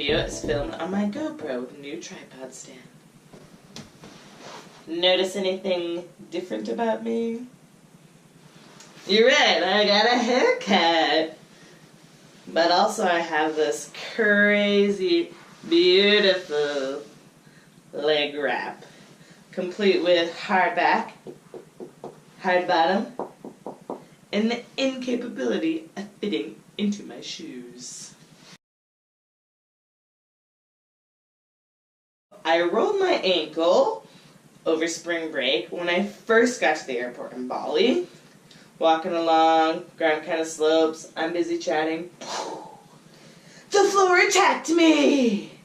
video is filmed on my GoPro with a new tripod stand. Notice anything different about me? You're right, I got a haircut. But also I have this crazy, beautiful leg wrap, complete with hard back, hard bottom, and the incapability of fitting into my shoes. I rolled my ankle over spring break when I first got to the airport in Bali. Walking along, ground kind of slopes, I'm busy chatting. The floor attacked me!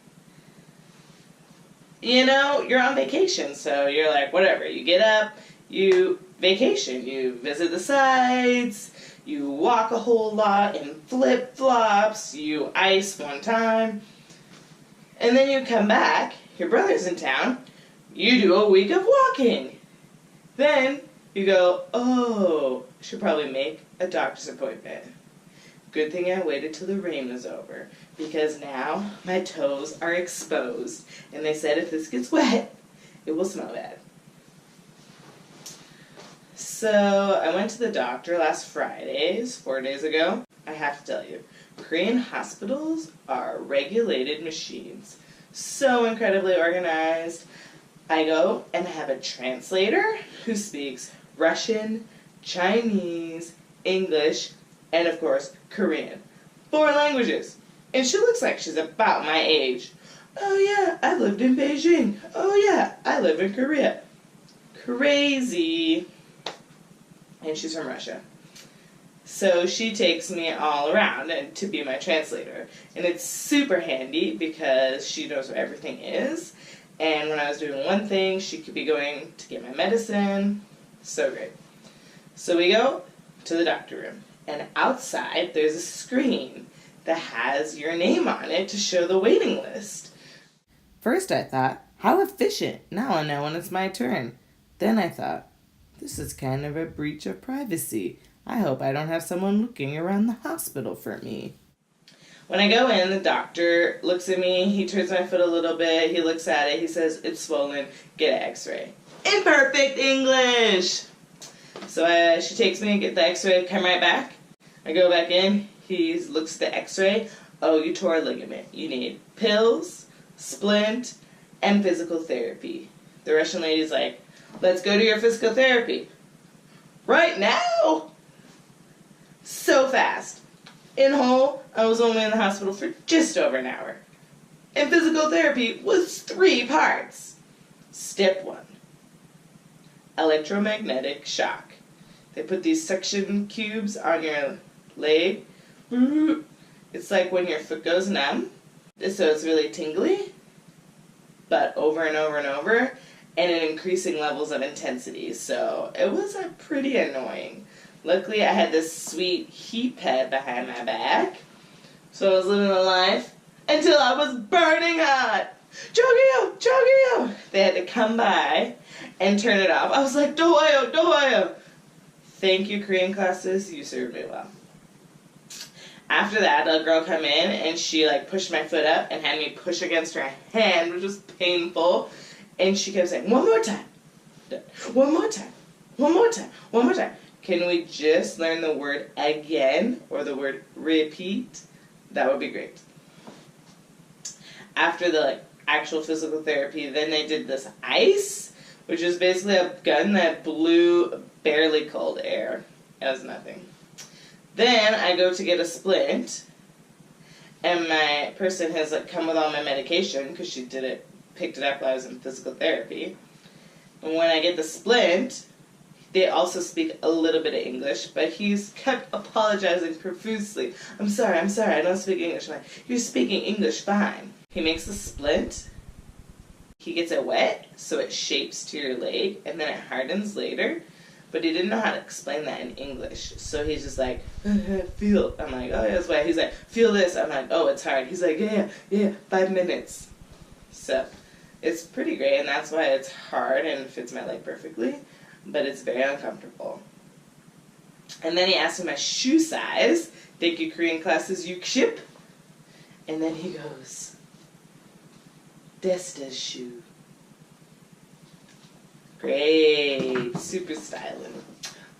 You know, you're on vacation, so you're like, whatever. You get up, you vacation, you visit the sites, you walk a whole lot in flip-flops, you ice one time, and then you come back, your brother's in town, you do a week of walking. Then you go, oh, I should probably make a doctor's appointment. Good thing I waited till the rain was over, because now my toes are exposed, and they said if this gets wet, it will smell bad. So I went to the doctor last Friday, 4 days ago. I have to tell you, Korean hospitals are regulated machines. So incredibly organized. I go and I have a translator who speaks Russian, Chinese, English, and of course, Korean. 4 languages. And she looks like she's about my age. Oh yeah, I lived in Beijing. Oh yeah, I live in Korea. Crazy. And she's from Russia. So she takes me all around and to be my translator. And it's super handy because she knows where everything is. And when I was doing one thing, she could be going to get my medicine. So great. So we go to the doctor room. And outside, there's a screen that has your name on it to show the waiting list. First I thought, how efficient. Now I know when it's my turn. Then I thought, this is kind of a breach of privacy. I hope I don't have someone looking around the hospital for me. When I go in, the doctor looks at me, he turns my foot a little bit, he looks at it, he says, it's swollen, get an x-ray. In perfect English! So she takes me and get the x-ray, come right back. I go back in, he looks at the x-ray, oh, you tore a ligament. You need pills, splint, and physical therapy. The Russian lady's like, let's go to your physical therapy. Right now? So fast. In whole, I was only in the hospital for just over an hour. And physical therapy was 3 parts. Step 1. Electromagnetic shock. They put these suction cubes on your leg. It's like when your foot goes numb. So it's really tingly, but over and over and over, and in increasing levels of intensity. So it was pretty annoying. Luckily, I had this sweet heat pad behind my back, so I was living the life until I was burning hot. Jogyo! Jogyo! They had to come by and turn it off. I was like, dohayo, dohayo. Thank you, Korean classes. You served me well. After that, a girl come in and she pushed my foot up and had me push against her hand, which was painful. And she kept saying, one more time. One more time. One more time. One more time. Can we just learn the word again or the word repeat? That would be great. After the actual physical therapy, then they did this ice, which is basically a gun that blew barely cold air. It was nothing. Then I go to get a splint, and my person has come with all my medication because she picked it up while I was in physical therapy. And when I get the splint, they also speak a little bit of English, but he's kept apologizing profusely. I'm sorry, I don't speak English. I'm like, you're speaking English fine. He makes the splint, he gets it wet, so it shapes to your leg, and then it hardens later, but he didn't know how to explain that in English. So he's just like, feel. I'm like, oh, yeah, that's wet. He's like, feel this. I'm like, oh, it's hard. He's like, yeah, 5 minutes. So it's pretty great, and that's why it's hard and fits my leg perfectly. But it's very uncomfortable. And then he asked me my shoe size. Thank you, Korean classes, you ship. And then he goes, Desta's shoe. Great. Super styling.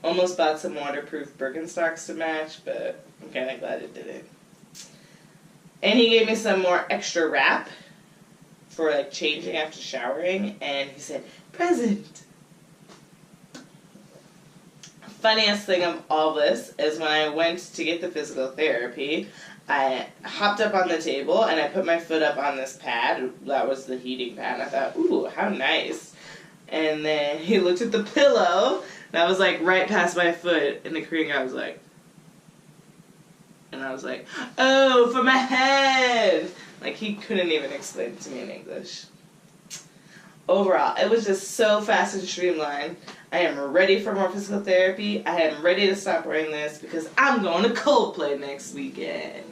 Almost bought some waterproof Birkenstocks to match, but I'm kind of glad it didn't. And he gave me some more extra wrap for like changing after showering, and he said, present. Funniest thing of all this is when I went to get the physical therapy, I hopped up on the table and I put my foot up on this pad. That was the heating pad. And I thought, ooh, how nice. And then he looked at the pillow that was like right past my foot, and the Korean guy was like, and I was like, oh, for my head. Like, he couldn't even explain it to me in English. Overall, it was just so fast and streamlined. I am ready for more physical therapy. I am ready to stop wearing this because I'm going to Coldplay next weekend.